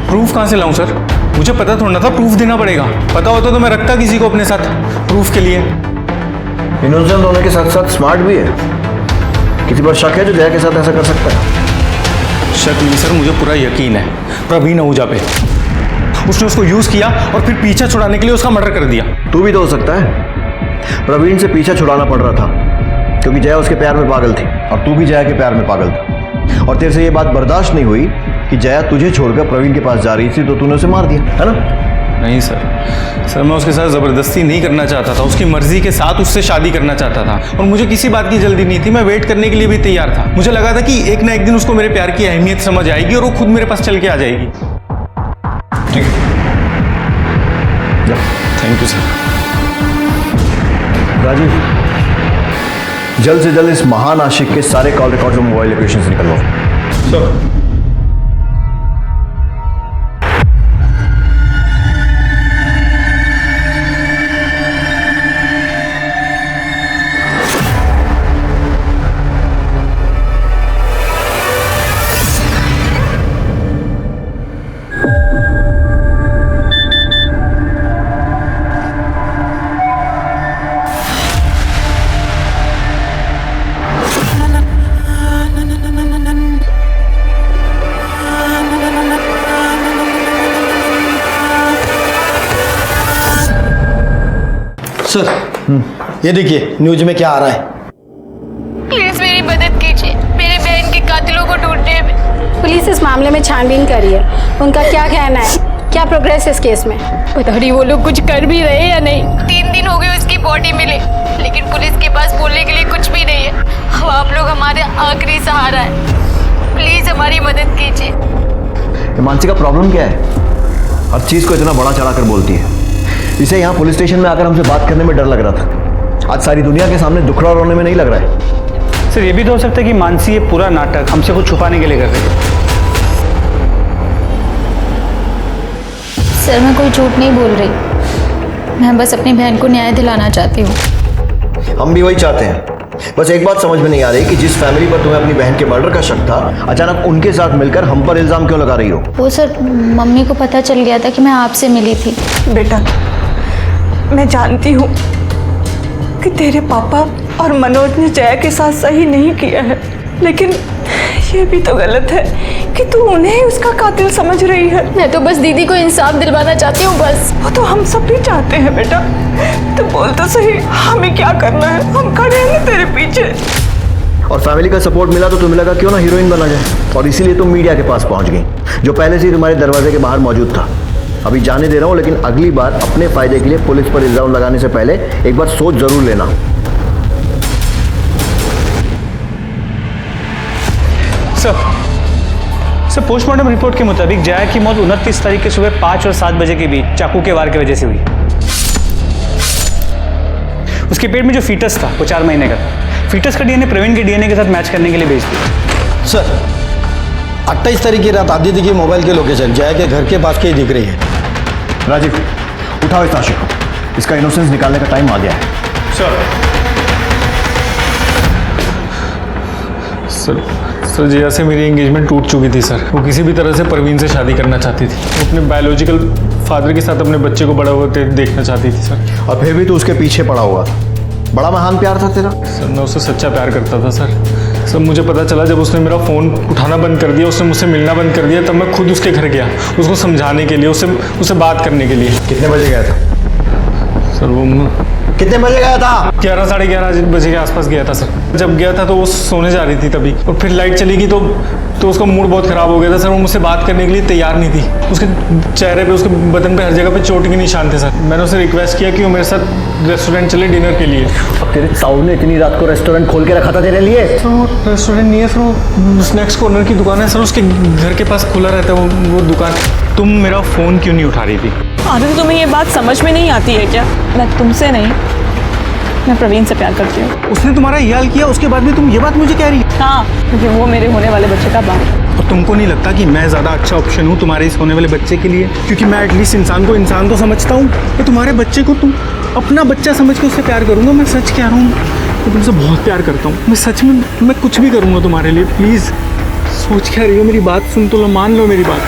प्रूफ कहाँ से लाऊं सर? मुझे पता थोड़ा ना था प्रूफ देना पड़ेगा, पता होता तो मैं रखता किसी को अपने साथ प्रूफ के लिए। इनोसेंट होने के साथ साथ स्मार्ट भी है। किसी पर शक है जो जया के साथ ऐसा कर सकता है? शक नहीं सर, मुझे पूरा यकीन है प्रवीण आहूजा पे। उसने उसको यूज किया और फिर पीछा छुड़ाने के लिए उसका मर्डर कर दिया। तू भी तो हो सकता है। प्रवीण से पीछा छुड़ाना पड़ रहा था क्योंकि जया उसके प्यार में पागल थी, और तू भी जया के प्यार में पागल था, और तेरे से ये बात बर्दाश्त नहीं हुई कि जया तुझे छोड़कर प्रवीण के पास जा रही थी, तो तूने उसे मार दिया, है ना? नहीं सर मैं उसके साथ ज़बरदस्ती नहीं करना चाहता था, उसकी मर्जी के साथ उससे शादी करना चाहता था, और मुझे किसी बात की जल्दी नहीं थी। मैं वेट करने के लिए भी तैयार था। मुझे लगा था कि एक ना एक दिन उसको मेरे प्यार की अहमियत समझ आएगी और वो खुद मेरे पास चल के आ जाएगी। ठीक है, थैंक यू सर। राजीव, जल्द से जल्द इस महान आशिक के सारे कॉल रिकॉर्ड्स और मोबाइल लोकेशन से निकलवाओ। सर सर, ये देखिए न्यूज में क्या आ रहा है। प्लीज मेरी मदद कीजिए, मेरे बहन के कातिलों को ढूंढने में। पुलिस इस मामले में छानबीन कर रही है। उनका क्या कहना है, क्या प्रोग्रेस है इस केस में? पता नहीं वो लोग कुछ कर भी रहे हैं या नहीं। 3 दिन हो गए उसकी बॉडी मिले, लेकिन पुलिस के पास बोलने के लिए कुछ भी नहीं है। अब आप लोग हमारे आखिरी सहारा है, प्लीज हमारी मदद कीजिए। मानसी का प्रॉब्लम क्या है? हर चीज को इतना बड़ा चढ़ा कर बोलती है। इसे यहाँ पुलिस स्टेशन में आकर हमसे बात करने में डर लग रहा था, आज सारी दुनिया के सामने दुखड़ा रोने में नहीं लग रहा है। सर ये भी तो हो सकता है कि मानसी ये पूरा नाटक हमसे कुछ छुपाने के लिए कर रही है। सर मैं कोई झूठ नहीं बोल रही, मैं बस अपनी बहन को न्याय दिलाना चाहती हूँ। हम भी वही चाहते हैं। बस एक बात समझ में नहीं आ रही कि जिस फैमिली पर तुम्हें अपनी बहन के मर्डर का शक था, अचानक उनके साथ मिलकर हम पर इल्जाम क्यों लगा रही हो? वो सर, मम्मी को पता चल गया था कि मैं आपसे मिली थी। बेटा, मैं जानती हूँ कि तेरे पापा और मनोज ने जया के साथ सही नहीं किया है, लेकिन ये भी तो गलत है कि तू उन्हें ही उसका कातिल समझ रही है। मैं तो बस दीदी को इंसाफ दिलवाना चाहती हूँ, बस। वो तो हम सब भी चाहते हैं बेटा, तो बोल तो सही हमें क्या करना है, हम खड़े हैं तेरे पीछे। और फैमिली का सपोर्ट मिला तो तुम्हें लगा क्यों ना हीरोइन बना जाए, और इसीलिए तुम मीडिया के पास पहुंच गई, जो पहले से ही तुम्हारे दरवाजे के बाहर मौजूद था। अभी जाने दे रहा हूँ, लेकिन अगली बार अपने फायदे के लिए पुलिस पर इल्जाम लगाने से पहले एक बार सोच जरूर लेना। सर पोस्टमार्टम रिपोर्ट के मुताबिक जया की मौत 29 तारीख की सुबह 5 और 7 बजे के बीच चाकू के वार की वजह से हुई। उसके पेट में जो फीटस था वो 4 महीने का था। फीटस का डीएनए प्रवीण के डीएनए के साथ मैच करने के लिए भेज दिया। सर 28 तारीख की रात आदित्य की मोबाइल की लोकेशन जया के घर के पास की दिख रही है। राजीव, उठाओ इस आशिक को, इसका इनोसेंस निकालने का टाइम आ गया है। सर जया से मेरी एंगेजमेंट टूट चुकी थी सर। वो किसी भी तरह से प्रवीण से शादी करना चाहती थी। वो अपने बायोलॉजिकल फादर के साथ अपने बच्चे को बड़ा होते देखना चाहती थी सर। और फिर भी तो उसके पीछे पड़ा हुआ था। बड़ा महान प्यार था तेरा। सर मैं उससे सच्चा प्यार करता था सर। मुझे पता चला जब उसने मेरा फ़ोन उठाना बंद कर दिया, उसने मुझसे मिलना बंद कर दिया, तब मैं खुद उसके घर गया उसको समझाने के लिए, उससे बात करने के लिए। कितने बजे गया था? सर वो कितने बजे गया था? 11 साढ़े 11 बजे के आसपास गया था सर। जब गया था तो वो सोने जा रही थी तभी, और फिर लाइट चली गई तो उसका मूड बहुत ख़राब हो गया था सर। वो मुझसे बात करने के लिए तैयार नहीं थी। उसके चेहरे पे, उसके बदन पे हर जगह पे चोट के निशान थे सर। मैंने उसे रिक्वेस्ट किया कि वो मेरे साथ रेस्टोरेंट चले डिनर के लिए। अब तेरे ताऊ ने इतनी रात को रेस्टोरेंट खोल के रखा था तेरे लिए? सर वो रेस्टोरेंट नहीं है सर, वो स्नैक्स कॉर्नर की दुकान है सर। उसके घर के पास खुला रहता है वो दुकान। तुम मेरा फ़ोन क्यों नहीं उठा रही थी? आदित्य, तुम्हें ये बात समझ में नहीं आती है क्या? मैं तुमसे नहीं, मैं प्रवीण से प्यार करती हूँ। उसने तुम्हारा ये हाल किया, उसके बाद भी तुम ये बात मुझे कह रही? हाँ, क्योंकि वो मेरे होने वाले बच्चे का बाप है। और तुमको नहीं लगता कि मैं ज़्यादा अच्छा ऑप्शन हूँ तुम्हारे इस होने वाले बच्चे के लिए? क्योंकि मैं एटलीस्ट इंसान को इंसान तो समझता हूँ। तो तुम्हारे बच्चे को तुम अपना बच्चा समझ के उससे प्यार करूँगा। मैं सच कह रहा हूँ, मैं तुमसे बहुत प्यार करता हूँ। मैं सच में, मैं कुछ भी करूँगा तुम्हारे लिए। प्लीज़ सोच क्या रही हो? मेरी बात सुन तो लो, मान लो मेरी बात।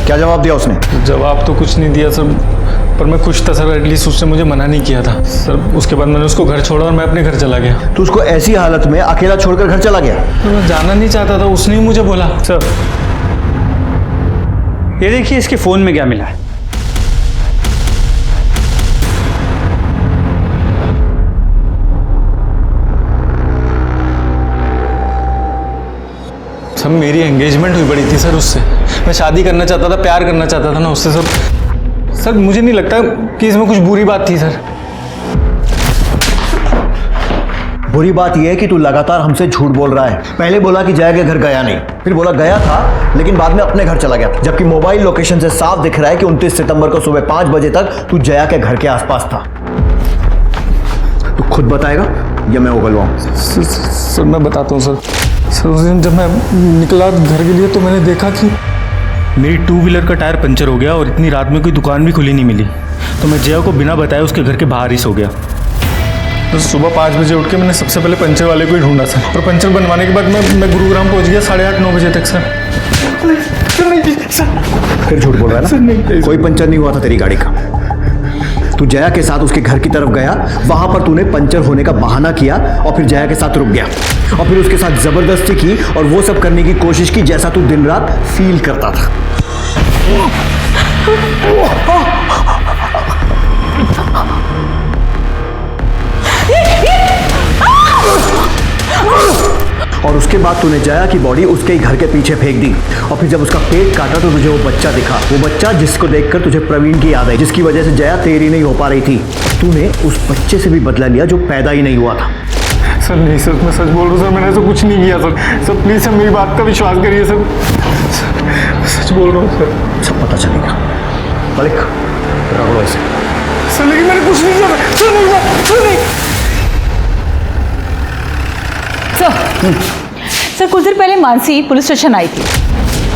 क्या जवाब दिया उसने? जवाब तो कुछ नहीं दिया सर, पर मैं खुश था सर। एटलीस्ट उसने मुझे मना नहीं किया था सर। उसके बाद मैंने उसको घर छोड़ा और मैं अपने घर चला गया। तो उसको ऐसी हालत में अकेला छोड़कर घर चला गया? तो मैं जाना नहीं चाहता था, उसने ही मुझे बोला। सर ये देखिए इसके फ़ोन में क्या मिला है। सर मेरी एंगेजमेंट हुई पड़ी थी सर उससे। मैं शादी करना चाहता था, प्यार करना चाहता था ना उससे सर। सर मुझे नहीं लगता कि इसमें कुछ बुरी बात थी सर। बुरी बात यह है कि तू लगातार हमसे झूठ बोल रहा है। पहले बोला कि जया के घर गया नहीं, फिर बोला गया था लेकिन बाद में अपने घर चला गया, जबकि मोबाइल लोकेशन से साफ दिख रहा है कि 29 सितंबर को सुबह 5 बजे तक तू जया के घर के आसपास था। तू खुद बताएगा या मैं उगलवाऊं? सर मैं बताता हूँ सर। सर उस दिन जब मैं निकला घर के लिए तो मैंने देखा कि मेरी 2 व्हीलर का टायर पंचर हो गया और इतनी रात में कोई दुकान भी खुली नहीं मिली। तो मैं जया को बिना बताए उसके घर के बाहर ही सो गया। तो सुबह 5 बजे उठ के मैंने सबसे पहले पंचर वाले को ही ढूंढा सर। और पंचर बनवाने के बाद मैं गुरुग्राम पहुंच गया 8:30-9 बजे तक सर। फिर झूठ बोल रहा है ना? सर नहीं, कोई पंचर नहीं हुआ था तेरी गाड़ी का। तू जया के साथ उसके घर की तरफ गया, वहां पर तूने पंचर होने का बहाना किया और फिर जया के साथ रुक गया और फिर उसके साथ जबरदस्ती की और वो सब करने की कोशिश की जैसा तू दिन रात फील करता था। और उसके बाद तूने जया की बॉडी उसके ही घर के पीछे फेंक दी और फिर जब उसका पेट काटा तो तुझे वो बच्चा दिखा, वो बच्चा जिसको देखकर तुझे प्रवीण की याद आई, जिसकी वजह से जया तेरी नहीं हो पा रही थी। तूने उस बच्चे से भी बदला लिया जो पैदा ही नहीं हुआ था। सर नहीं सर, मैं सच बोल रहा हूँ सर। मैंने ऐसा कुछ नहीं किया सर। सर प्लीज़ सर मेरी बात का विश्वास करिए सर। सच बोल रहा हूँ सर। सब पता चलेगा। मलिक पकड़ो इसे। सर लेकिन मैंने कुछ नहीं किया सर। नहीं सर कुछ देर पहले मानसी पुलिस स्टेशन आई थी।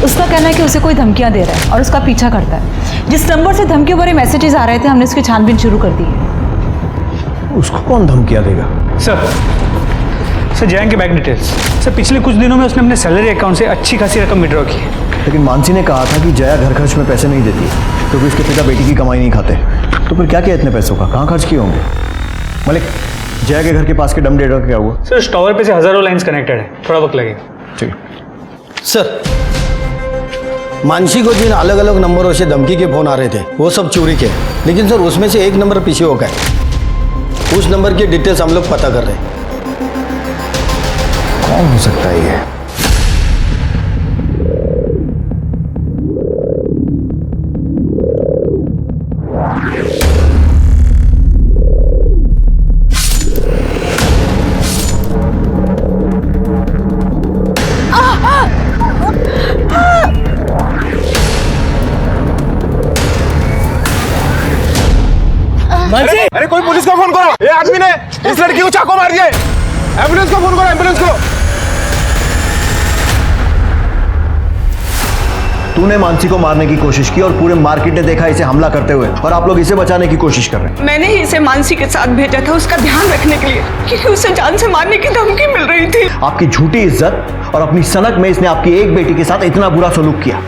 उसका कहना है कि उसे कोई धमकियां दे रहा है और उसका पीछा करता है। जिस नंबर से धमकियों भरे मैसेजेस आ रहे थे हमने उसकी छानबीन शुरू कर दी है। उसको कौन धमकियां देगा? सर जया के बैंक डिटेल्स। सर पिछले कुछ दिनों में उसने अपने सैलरी अकाउंट से अच्छी खासी रकम विड्रॉ की है। लेकिन मानसी ने कहा था कि जया घर खर्च में पैसे नहीं देती क्योंकि उसके पिता बेटी की कमाई नहीं खाते। तो फिर क्या किया इतने पैसों का? कहाँ खर्च किए होंगे? मलिक जया के घर के पास के डम डेटा का क्या हुआ? सर टॉवर पे से हजारों लाइंस कनेक्टेड है, थोड़ा वक्त लगेगा। ठीक सर, मानसी को जिन अलग अलग नंबरों से धमकी के फोन आ रहे थे वो सब चोरी के, लेकिन सर उसमें से एक नंबर पीछे हो गए। उस नंबर की डिटेल्स हम लोग पता कर रहे हैं। कौन हो सकता है ये? अरे कोई पुलिस को फोन करो। ये आदमी ने इस लड़की को चाकू मार दिया। एम्बुलेंस को फोन करो, एम्बुलेंस को। तूने मानसी को मारने की कोशिश की और पूरे मार्केट ने देखा इसे हमला करते हुए और आप लोग इसे बचाने की कोशिश कर रहे हैं। मैंने ही इसे मानसी के साथ भेजा था उसका ध्यान रखने के लिए, क्योंकि उसे जान से मारने की धमकी मिल रही थी। आपकी झूठी इज्जत और अपनी सनक में इसने आपकी एक बेटी के साथ इतना बुरा सलूक किया,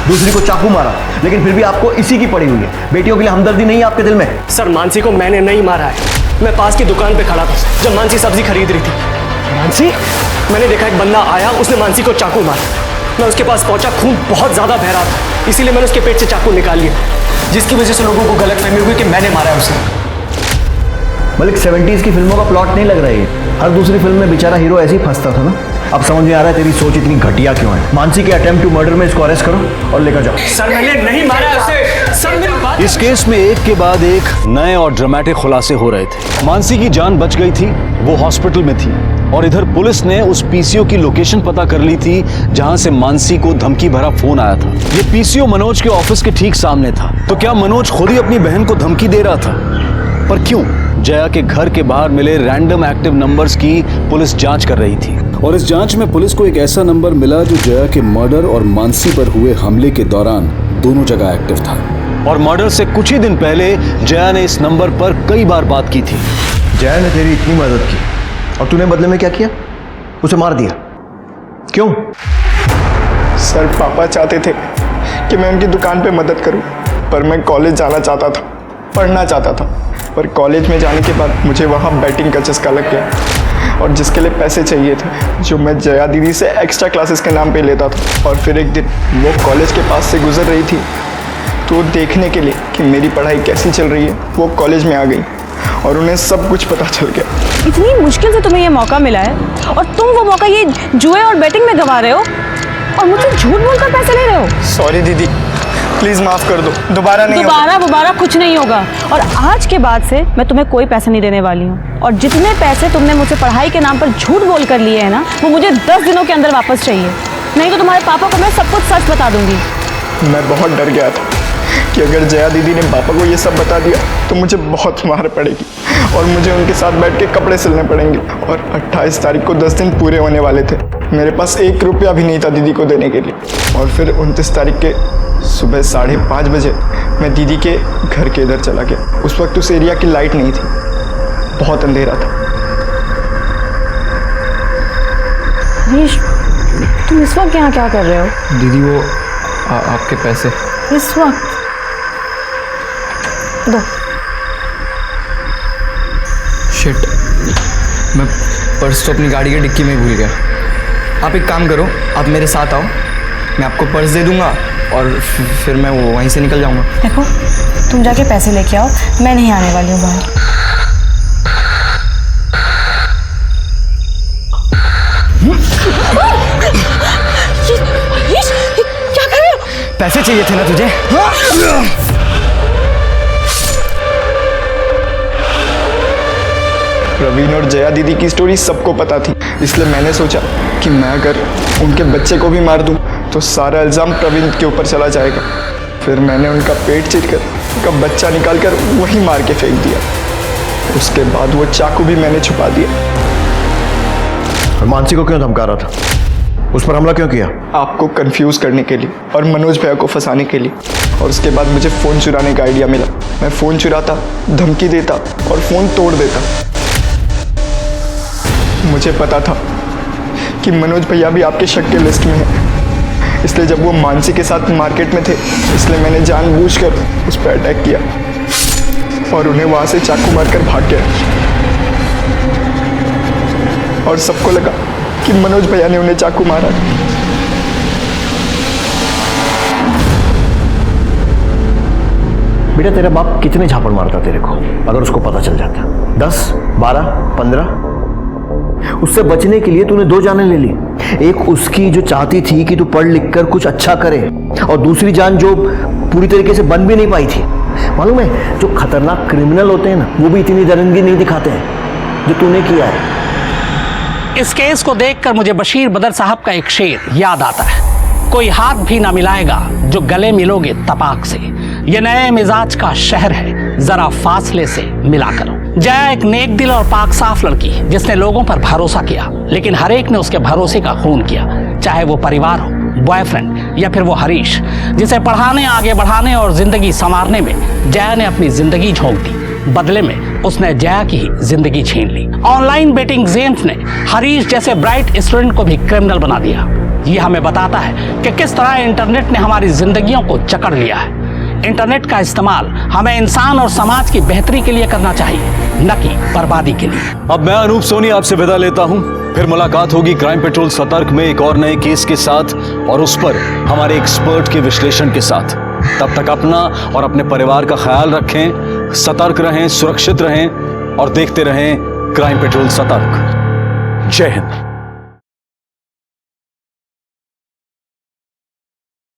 दूसरी को चाकू मारा, लेकिन फिर भी आपको इसी की पड़ी हुई है। बेटियों के लिए हमदर्दी नहीं है आपके दिल में? सर मानसी को मैंने नहीं मारा है। मैं पास की दुकान पे खड़ा था जब मानसी सब्जी खरीद रही थी। मानसी, मैंने देखा एक बंदा आया, उसने मानसी को चाकू मारा। मैं उसके पास पहुंचा, खून बहुत ज्यादा बह रहा था, इसीलिए मैंने उसके पेट से चाकू निकाल लिया। जिसकी वजह से लोगों को गलतफहमी हुई कि मैंने मारा है उसे। मलिक 70s की फिल्मों का प्लॉट नहीं लग रहा है ये। हर दूसरी फिल्म में बेचारा हीरो ऐसे ही फंसता था ना। अब समझ में आ रहा है तेरी सोच इतनी घटिया क्यों है। मानसी के अटेम्प्ट टू मर्डर में इसको अरेस्ट करो और लेकर जाओ। सर मैंने नहीं मारा है उसे। सर मेरी बात। इस केस में एक के बाद एक नए और ड्रामेटिक खुलासे हो रहे थे। मानसी की जान बच गई थी, वो हॉस्पिटल में थी, और इधर पुलिस ने उस पीसीओ की लोकेशन पता कर ली थी जहां से मानसी को धमकी भरा फोन आया था। ये पीसीओ मनोज के ऑफिस के ठीक सामने था। तो क्या मनोज खुद ही अपनी बहन को धमकी दे रहा था? पर क्यों? जया के घर के बाहर मिले रैंडम एक्टिव नंबर्स की पुलिस जांच कर रही थी, और इस जांच में पुलिस को एक ऐसा नंबर मिला जो जया के मर्डर और मानसी पर हुए हमले के दौरान दोनों जगह एक्टिव था। और मर्डर से कुछ ही दिन पहले जया ने इस नंबर पर कई बार बात की थी। जया ने तेरी इतनी मदद की और तूने बदले में क्या किया? उसे मार दिया। क्यों? सर पापा चाहते थे कि मैं उनकी दुकान पे मदद करूं, पर मैं कॉलेज जाना चाहता था, पढ़ना चाहता था। पर कॉलेज में जाने के बाद मुझे वहाँ बैटिंग का चस्का लग गया, और जिसके लिए पैसे चाहिए थे जो मैं जया दीदी से एक्स्ट्रा क्लासेस के नाम पे लेता था। और फिर एक दिन वो कॉलेज के पास से गुजर रही थी, तो देखने के लिए कि मेरी पढ़ाई कैसी चल रही है वो कॉलेज में आ गई, और उन्हें सब कुछ पता चल गया। इतनी मुश्किल से तुम्हें ये मौका मिला है और तुम वो मौका ये जुए और बैटिंग में गंवा रहे हो और मुझसे झूठ बोलकर पैसे ले रहे हो। सॉरी दीदी, प्लीज़ माफ़ कर दो, दोबारा नहीं होगा। दोबारा कुछ नहीं होगा। और आज के बाद से मैं तुम्हें कोई पैसे नहीं देने वाली हूँ, और जितने पैसे तुमने मुझसे पढ़ाई के नाम पर झूठ बोल कर लिए हैं ना, वो मुझे 10 दिनों के अंदर वापस चाहिए, नहीं तो तुम्हारे पापा को मैं सब कुछ सच बता दूंगी। मैं बहुत डर गया था कि अगर जया दीदी ने पापा को ये सब बता दिया तो मुझे बहुत मार पड़ेगी और मुझे उनके साथ बैठ के कपड़े सिलने पड़ेंगे। और 28 तारीख को 10 दिन पूरे होने वाले थे। मेरे पास 1 रुपया भी नहीं था दीदी को देने के लिए। और फिर 29 तारीख के सुबह 5:30 बजे मैं दीदी के घर के इधर चला गया। उस वक्त उस एरिया की लाइट नहीं थी, बहुत अंधेरा था। हरीश, तुम इस वक्त यहाँ क्या कर रहे हो? दीदी वो आपके पैसे इस वक्त दो। शिट, मैं पर्स तो अपनी गाड़ी की डिक्की में ही भूल गया। आप एक काम करो, आप मेरे साथ आओ, मैं आपको पर्स दे दूंगा और फिर मैं वो वहीं से निकल जाऊंगा। देखो, तुम जाके पैसे लेके आओ, मैं नहीं आने वाली हूँ बाहर। क्या कर रहे हो? पैसे चाहिए थे ना तुझे? प्रवीण और जया दीदी की स्टोरी सबको पता थी, इसलिए मैंने सोचा कि मैं अगर उनके बच्चे को भी मार दूं तो सारा इल्ज़ाम प्रवीण के ऊपर चला जाएगा। फिर मैंने उनका पेट चीरकर उनका बच्चा निकालकर वहीं मार के फेंक दिया। उसके बाद वो चाकू भी मैंने छुपा दिया। और मानसी को क्यों धमका रहा था? उस पर हमला क्यों किया? आपको कंफ्यूज करने के लिए और मनोज भैया को फंसाने के लिए। और उसके बाद मुझे फ़ोन चुराने का आइडिया मिला। मैं फ़ोन चुराता, धमकी देता और फ़ोन तोड़ देता। मुझे पता था कि मनोज भैया भी आपके शक के लिस्ट में है, इसलिए जब वो मानसी के साथ मार्केट में थे, इसलिए मैंने जानबूझकर उस पर अटैक किया और उन्हें वहाँ से चाकू मारकर भाग गया। और सबको लगा कि मनोज भैया ने उन्हें चाकू मारा। बेटा, तेरा बाप कितने झापड़ मारता तेरे को अगर उसको पता चल जाता? 10, 12, 15? उससे बचने के लिए तूने 2 जानें ले ली। एक उसकी जो चाहती थी कि तू पढ़ लिख कर कुछ अच्छा करे, और दूसरी जान जो पूरी तरीके से बन भी नहीं पाई थी। मालूम है, जो खतरनाक क्रिमिनल होते हैं ना, वो भी इतनी दरिंदगी नहीं दिखाते हैं जो तूने किया है। इस केस को देखकर मुझे बशीर बदर साहब का एक शेर याद आता है, कोई हाथ भी ना मिलाएगा जो गले मिलोगे तपाक से। ये नए मिजाज का शहर है, जरा फासले से मिला करो। जया एक नेक दिल और पाक साफ लड़की जिसने लोगों पर भरोसा किया, लेकिन हर एक ने उसके भरोसे का खून किया, चाहे वो परिवार हो, बॉयफ्रेंड या फिर वो हरीश, जिसे पढ़ाने, आगे बढ़ाने और जिंदगी संवारने में जया ने अपनी जिंदगी झोंक दी। बदले में उसने जया की ही जिंदगी छीन ली। ऑनलाइन बेटिंग गेम्स ने हरीश जैसे ब्राइट स्टूडेंट को भी क्रिमिनल बना दिया। ये हमें बताता है कि किस तरह इंटरनेट ने हमारी जिंदगियों को जकड़ लिया है। इंटरनेट का इस्तेमाल हमें इंसान और समाज की बेहतरी के लिए करना चाहिए, न कि बर्बादी के लिए। अब मैं अनूप सोनी आपसे विदा लेता हूं। फिर मुलाकात होगी क्राइम पेट्रोल सतर्क में एक और नए केस के साथ और उस पर हमारे एक्सपर्ट के विश्लेषण के साथ। तब तक अपना और अपने परिवार का ख्याल रखें, सतर्क रहें, सुरक्षित रहें और देखते रहें क्राइम पेट्रोल सतर्क। जय हिंद।